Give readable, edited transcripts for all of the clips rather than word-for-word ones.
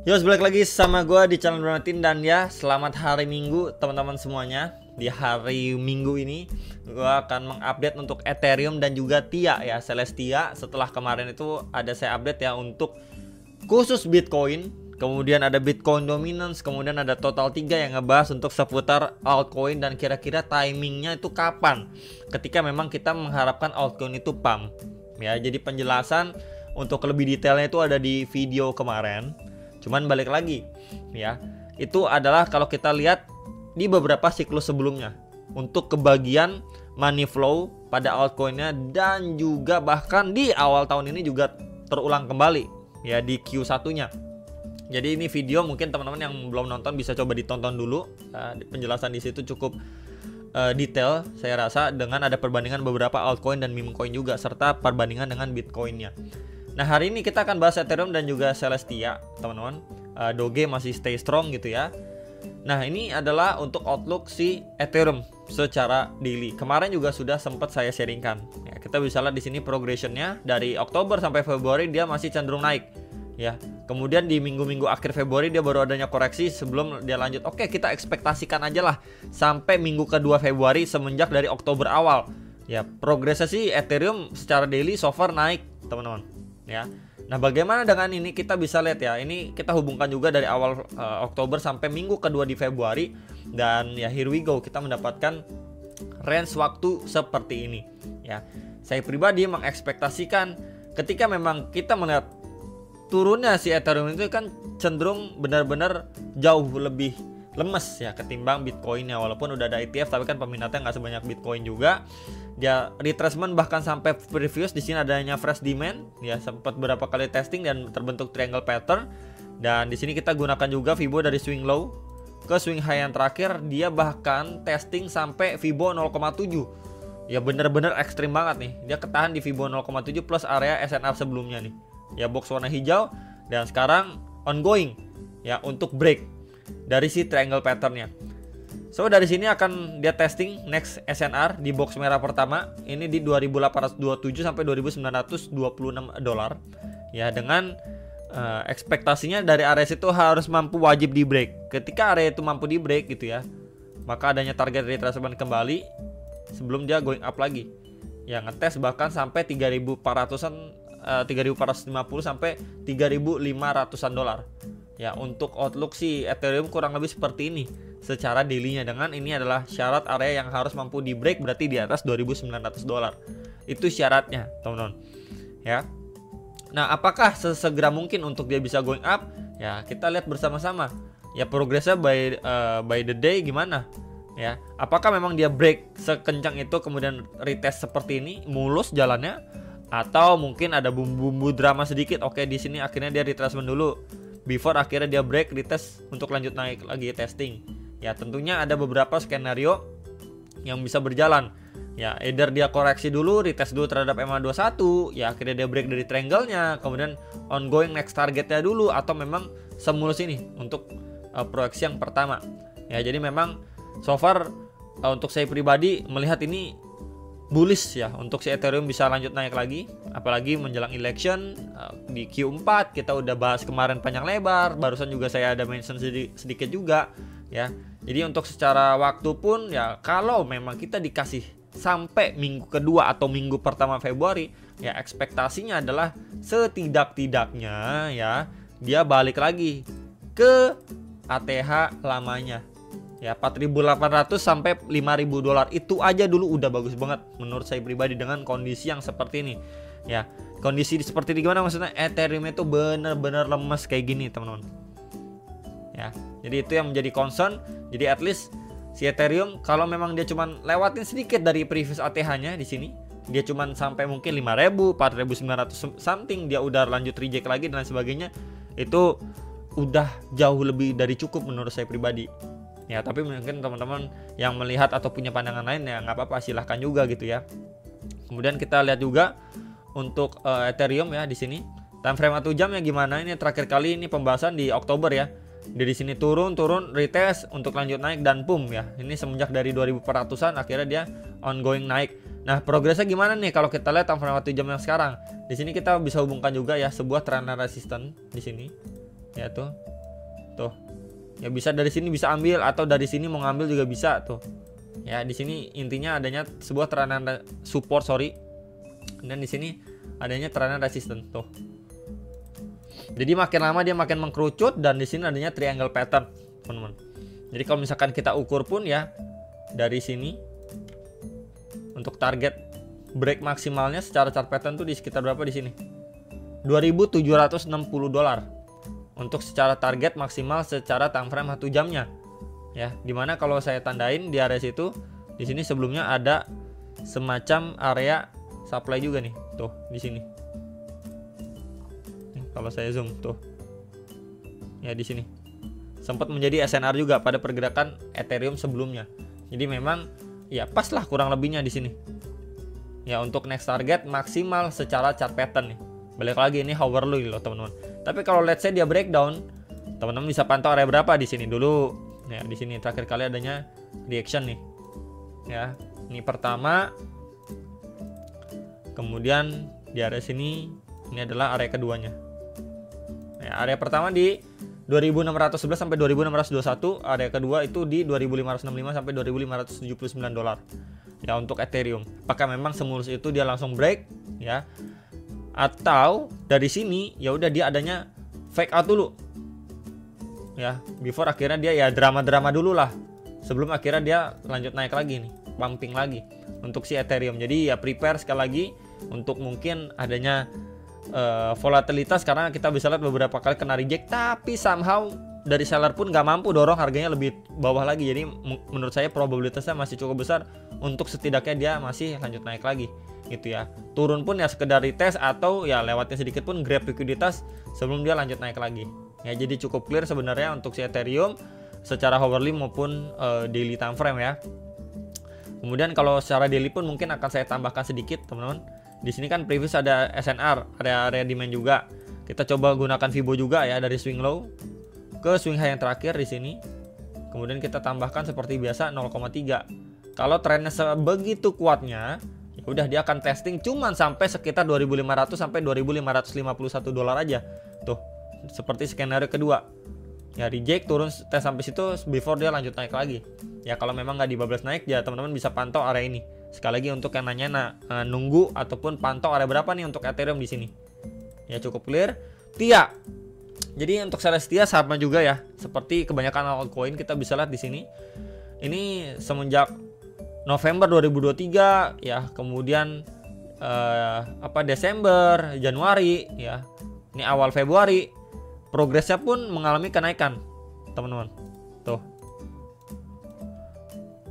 Yo, balik lagi sama gue di channel Bernardin. Dan ya, selamat hari Minggu teman-teman semuanya. Di hari Minggu ini gue akan mengupdate untuk Ethereum dan juga TIA ya, Celestia. Setelah kemarin itu ada saya update ya untuk khusus Bitcoin. Kemudian ada Bitcoin Dominance, kemudian ada Total 3 yang ngebahas untuk seputar altcoin dan kira-kira timingnya itu kapan ketika memang kita mengharapkan altcoin itu pump ya. Jadi penjelasan untuk lebih detailnya itu ada di video kemarin. Cuman balik lagi ya, itu adalah kalau kita lihat di beberapa siklus sebelumnya untuk kebagian money flow pada altcoinnya, dan juga bahkan di awal tahun ini juga terulang kembali ya di Q1 nya. Jadi ini video mungkin teman-teman yang belum nonton bisa coba ditonton dulu. Penjelasan di situ cukup detail saya rasa, dengan ada perbandingan beberapa altcoin dan meme coin juga, serta perbandingan dengan Bitcoinnya. Nah, hari ini kita akan bahas Ethereum dan juga Celestia, teman-teman. Doge masih stay strong gitu ya. Nah, ini adalah untuk outlook si Ethereum secara daily. Kemarin juga sudah sempat saya sharingkan. Ya, kita bisa lihat di sini progressionnya dari Oktober sampai Februari dia masih cenderung naik. Ya, kemudian di minggu-minggu akhir Februari dia baru adanya koreksi sebelum dia lanjut. Oke, kita ekspektasikan aja lah sampai minggu kedua Februari semenjak dari Oktober awal. Ya, progresnya sih Ethereum secara daily so far naik, teman-teman. Ya. Nah, bagaimana dengan ini kita bisa lihat ya. Ini kita hubungkan juga dari awal Oktober sampai minggu kedua di Februari, dan ya here we go, kita mendapatkan range waktu seperti ini. Ya, saya pribadi mengekspektasikan ketika memang kita melihat turunnya si Ethereum itu kan cenderung benar-benar jauh lebih lemes ya ketimbang Bitcoinnya. Walaupun udah ada ETF tapi kan peminatnya nggak sebanyak Bitcoin juga. Dia retracement bahkan sampai previous, di sini adanya fresh demand ya, sempat berapa kali testing dan terbentuk triangle pattern. Dan di sini kita gunakan juga Fibo dari swing low ke swing high yang terakhir, dia bahkan testing sampai Fibo 0,7. Ya bener-bener ekstrim banget nih. Dia ketahan di Fibo 0,7 plus area SNR sebelumnya nih. Ya box warna hijau, dan sekarang ongoing ya untuk break dari si triangle patternnya. So dari sini akan dia testing next SNR di box merah pertama ini di 2827 sampai 2926 dolar ya, dengan ekspektasinya dari area itu harus mampu wajib di break. Ketika area itu mampu di break gitu ya, maka adanya target retracement kembali sebelum dia going up lagi ya, ngetes bahkan sampai 3400-an 3450 sampai 3500-an dolar. Ya, untuk outlook si Ethereum kurang lebih seperti ini secara daily-nya, dengan ini adalah syarat area yang harus mampu di break, berarti di atas 2900 dolar. Itu syaratnya, teman-teman. Ya. Nah, apakah sesegera mungkin untuk dia bisa going up? Ya, kita lihat bersama-sama. Ya, progresnya by the day gimana? Ya, apakah memang dia break sekencang itu kemudian retest seperti ini mulus jalannya, atau mungkin ada bumbu-bumbu drama sedikit? Oke, di sini akhirnya dia retracement dulu before akhirnya dia break, retest untuk lanjut naik lagi testing. Ya, tentunya ada beberapa skenario yang bisa berjalan. Ya, either dia koreksi dulu, retest dulu terhadap MA21, ya akhirnya dia break dari triangle-nya, kemudian ongoing next targetnya dulu, atau memang semulus ini untuk proyeksi yang pertama. Ya, jadi memang so far untuk saya pribadi melihat ini bullish ya untuk si Ethereum bisa lanjut naik lagi, apalagi menjelang election. Di Q4 kita udah bahas kemarin panjang lebar, barusan juga saya ada mention sedikit juga ya. Jadi untuk secara waktu pun ya, kalau memang kita dikasih sampai minggu kedua atau minggu pertama Februari ya, ekspektasinya adalah setidak-tidaknya ya dia balik lagi ke ATH lamanya. Ya, 4.800 sampai 5.000 dolar itu aja dulu udah bagus banget menurut saya pribadi dengan kondisi yang seperti ini. Ya, kondisi seperti ini gimana maksudnya? Ethereum itu benar-benar lemes kayak gini, teman-teman. Ya, jadi itu yang menjadi concern. Jadi at least si Ethereum kalau memang dia cuman lewatin sedikit dari previous ATH-nya di sini, dia cuman sampai mungkin 5.000, 4.900 something, dia udah lanjut reject lagi dan lain sebagainya. Itu udah jauh lebih dari cukup menurut saya pribadi. Ya, tapi mungkin teman-teman yang melihat atau punya pandangan lain ya nggak apa-apa, silahkan juga gitu ya. Kemudian kita lihat juga untuk Ethereum ya di sini time frame 1 jam ya gimana. Ini terakhir kali ini pembahasan di Oktober ya. Dari sini turun retest untuk lanjut naik dan pump ya. Ini semenjak dari 2400-an akhirnya dia ongoing naik. Nah, progresnya gimana nih kalau kita lihat time frame 1 jam yang sekarang? Di sini kita bisa hubungkan juga ya sebuah trend resistance di sini. Ya tuh. Tuh. Ya bisa dari sini bisa ambil atau dari sini mau ngambil juga bisa tuh. Ya di sini intinya adanya sebuah tekanan support dan di sini adanya tekanan resistance tuh. Jadi makin lama dia makin mengkerucut dan di sini adanya triangle pattern, teman-teman. Jadi kalau misalkan kita ukur pun ya dari sini untuk target break maksimalnya secara chart pattern tuh di sekitar berapa di sini? $2.760 untuk secara target maksimal secara time frame 1 jamnya. Ya, dimana kalau saya tandain di area situ, di sini sebelumnya ada semacam area supply juga nih, tuh di sini. Nih, kalau saya zoom tuh, ya di sini sempat menjadi SNR juga pada pergerakan Ethereum sebelumnya. Jadi memang ya pas lah kurang lebihnya di sini. Ya untuk next target maksimal secara chart pattern nih. Balik lagi ini hourly loh teman-teman. Tapi kalau let's say dia breakdown, teman-teman bisa pantau area berapa di sini dulu. Ya di sini terakhir kali adanya reaction nih. Ya, ini pertama. Kemudian di area sini ini adalah area keduanya. Ya, area pertama di 2611 sampai 2621, area kedua itu di 2565 sampai $2.579. Ya untuk Ethereum. Apakah memang semulus itu dia langsung break ya? Atau dari sini ya udah dia adanya fake out dulu. Ya, before akhirnya dia ya drama-drama dulu lah. Sebelum akhirnya dia lanjut naik lagi nih, pumping lagi untuk si Ethereum. Jadi ya prepare sekali lagi untuk mungkin adanya volatilitas karena kita bisa lihat beberapa kali kena reject tapi somehow dari seller pun nggak mampu dorong harganya lebih bawah lagi. Jadi menurut saya probabilitasnya masih cukup besar untuk setidaknya dia masih lanjut naik lagi gitu ya. Turun pun ya sekedar retest atau ya lewatnya sedikit pun grab likuiditas sebelum dia lanjut naik lagi. Ya jadi cukup clear sebenarnya untuk si Ethereum secara hourly maupun daily time frame ya. Kemudian kalau secara daily pun mungkin akan saya tambahkan sedikit teman-teman. Di sini kan previous ada SNR, area demand juga. Kita coba gunakan Fibo juga ya dari swing low ke swing high yang terakhir di sini. Kemudian kita tambahkan seperti biasa 0,3. Kalau trennya sebegitu kuatnya, ya udah dia akan testing cuman sampai sekitar 2.500 sampai $2.551 aja. Tuh, seperti skenario kedua. Ya reject turun tes sampai situ before dia lanjut naik lagi. Ya kalau memang nggak dibablas naik ya teman-teman bisa pantau area ini. Sekali lagi untuk yang nanya nunggu ataupun pantau area berapa nih untuk Ethereum di sini. Ya cukup clear. TIA. Jadi untuk Celestia sama juga ya. Seperti kebanyakan altcoin kita bisa lihat di sini. Ini semenjak November 2023 ya, kemudian Desember, Januari ya. Ini awal Februari. Progresnya pun mengalami kenaikan, teman-teman. Tuh.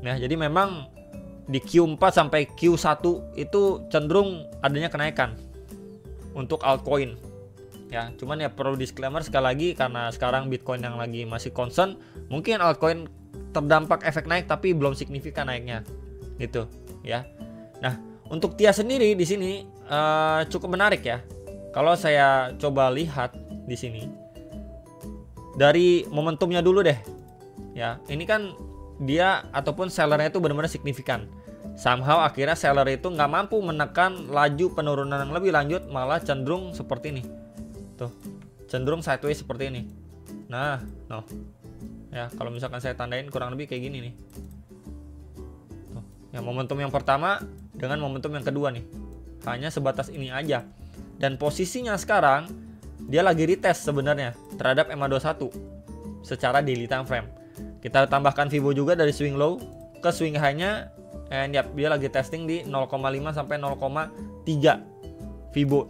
Nah, jadi memang di Q4 sampai Q1 itu cenderung adanya kenaikan untuk altcoin. Ya, cuman ya perlu disclaimer sekali lagi karena sekarang Bitcoin yang lagi masih concern, mungkin altcoin terdampak efek naik tapi belum signifikan naiknya. Gitu, ya. Nah, untuk TIA sendiri di sini cukup menarik ya. Kalau saya coba lihat di sini dari momentumnya dulu deh. Ya, ini kan dia ataupun sellernya itu benar-benar signifikan. Somehow akhirnya seller itu nggak mampu menekan laju penurunan yang lebih lanjut, malah cenderung seperti ini. Tuh, cenderung sideways seperti ini. Nah, no. Ya, kalau misalkan saya tandain kurang lebih kayak gini nih. Tuh, ya momentum yang pertama dengan momentum yang kedua nih. Hanya sebatas ini aja. Dan posisinya sekarang dia lagi retest sebenarnya terhadap EMA21 secara daily time frame. Kita tambahkan Fibo juga dari swing low ke swing high-nya. And yep, dia lagi testing di 0,5 sampai 0,3 Fibo.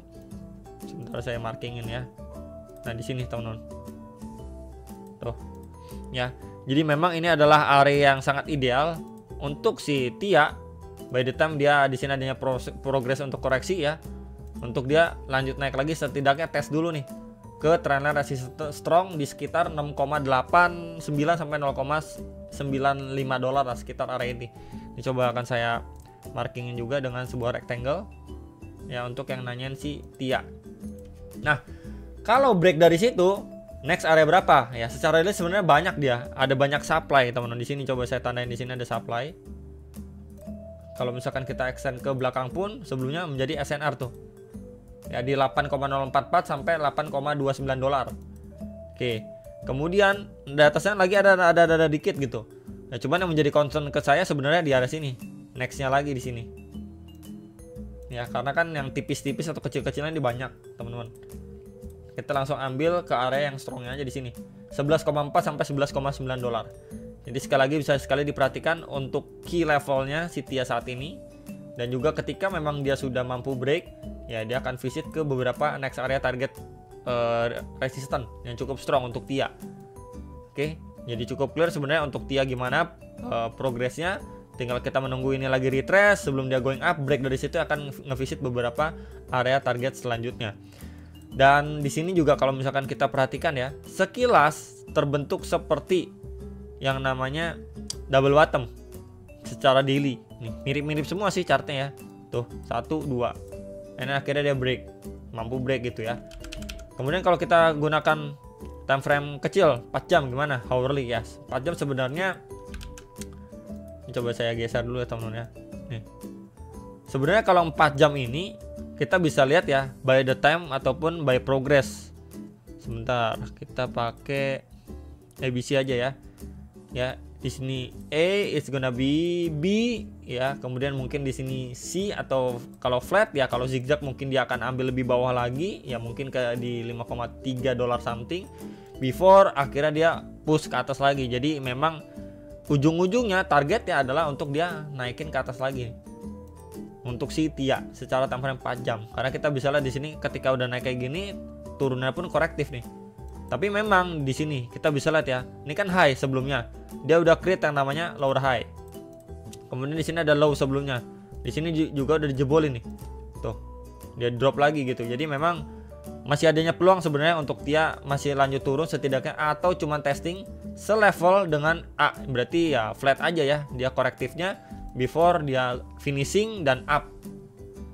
Sebentar saya markingin ya. Nah, di sini teman-teman. Tuh. Ya. Jadi memang ini adalah area yang sangat ideal untuk si TIA. By the time dia di sini adanya progres untuk koreksi ya. Untuk dia lanjut naik lagi setidaknya tes dulu nih ke trendline resistance strong di sekitar 6,89 sampai 0,95 dolar lah sekitar area ini. Ini coba akan saya markingin juga dengan sebuah rectangle ya untuk yang nanyain si TIA. Nah, kalau break dari situ, next area berapa? Ya, secara real sebenarnya banyak dia. Ada banyak supply, teman-teman. Di sini coba saya tandain di sini ada supply. Kalau misalkan kita extend ke belakang pun sebelumnya menjadi SNR tuh. Ya di 8,044 sampai 8,29 dolar. Oke. Kemudian di atasnya lagi ada dikit gitu. Nah, cuman yang menjadi concern ke saya sebenarnya di area sini. Nextnya lagi di sini. Ya, karena kan yang tipis-tipis atau kecil-kecilan ini banyak, teman-teman. Kita langsung ambil ke area yang strongnya aja di sini. 11,4 sampai 11,9 dolar. Jadi sekali lagi bisa sekali diperhatikan untuk key levelnya si TIA saat ini. Dan juga ketika memang dia sudah mampu break, ya dia akan visit ke beberapa next area target resistance yang cukup strong untuk TIA. Oke, jadi cukup clear sebenarnya untuk TIA gimana progresnya. Tinggal kita menunggu ini lagi retrace sebelum dia going up, break dari situ akan ngevisit beberapa area target selanjutnya. Dan di sini juga kalau misalkan kita perhatikan ya, sekilas terbentuk seperti yang namanya double bottom secara daily. Nih, mirip-mirip semua sih chartnya ya. Tuh, 1 2. Ini akhirnya dia break. Mampu break gitu ya. Kemudian kalau kita gunakan time frame kecil 4 jam gimana? Hourly ya. 4 jam sebenarnya coba saya geser dulu ya teman-teman ya. Nih. Sebenarnya kalau 4 jam ini kita bisa lihat ya by the time ataupun by progress. Sebentar, kita pakai ABC aja ya. Ya, di sini A is gonna be B ya, kemudian mungkin di sini C, atau kalau flat ya, kalau zigzag mungkin dia akan ambil lebih bawah lagi ya, mungkin ke di 5,3 dolar something before akhirnya dia push ke atas lagi. Jadi memang ujung-ujungnya targetnya adalah untuk dia naikin ke atas lagi untuk si TIA secara time frame 4 jam. Karena kita bisa lihat di sini ketika udah naik kayak gini turunnya pun korektif nih. Tapi memang di sini kita bisa lihat ya, ini kan high sebelumnya. Dia udah create yang namanya lower high. Kemudian di sini ada low sebelumnya. Di sini juga udah dijebolin nih. Tuh. Dia drop lagi gitu. Jadi memang masih adanya peluang sebenarnya untuk TIA masih lanjut turun setidaknya, atau cuma testing selevel dengan A. Berarti ya flat aja ya. Dia korektifnya before dia finishing dan up.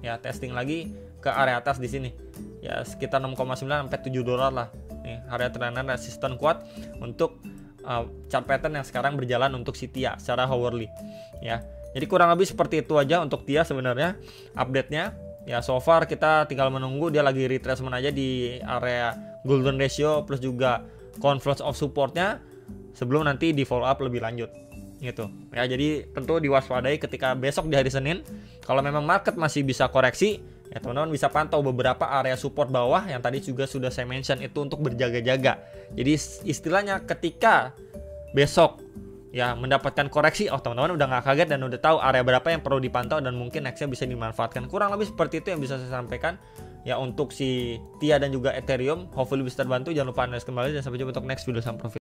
Ya, testing lagi ke area atas di sini. Ya, sekitar 6,9 sampai 7 dolar lah. Nih, area trend resisten kuat untuk chart pattern yang sekarang berjalan untuk si TIA secara hourly ya. Jadi kurang lebih seperti itu aja untuk TIA sebenarnya update-nya. Ya, so far kita tinggal menunggu dia lagi retracement aja di area golden ratio plus juga confluence of support-nya sebelum nanti di follow up lebih lanjut gitu. Ya, jadi tentu diwaspadai ketika besok di hari Senin kalau memang market masih bisa koreksi, ya teman-teman bisa pantau beberapa area support bawah yang tadi juga sudah saya mention itu untuk berjaga-jaga. Jadi istilahnya ketika besok ya mendapatkan koreksi, oh teman-teman udah nggak kaget dan udah tahu area berapa yang perlu dipantau dan mungkin nextnya bisa dimanfaatkan. Kurang lebih seperti itu yang bisa saya sampaikan ya untuk si TIA dan juga Ethereum. Hopefully bisa terbantu. Jangan lupa analis kembali dan sampai jumpa untuk next video. Sampai profit.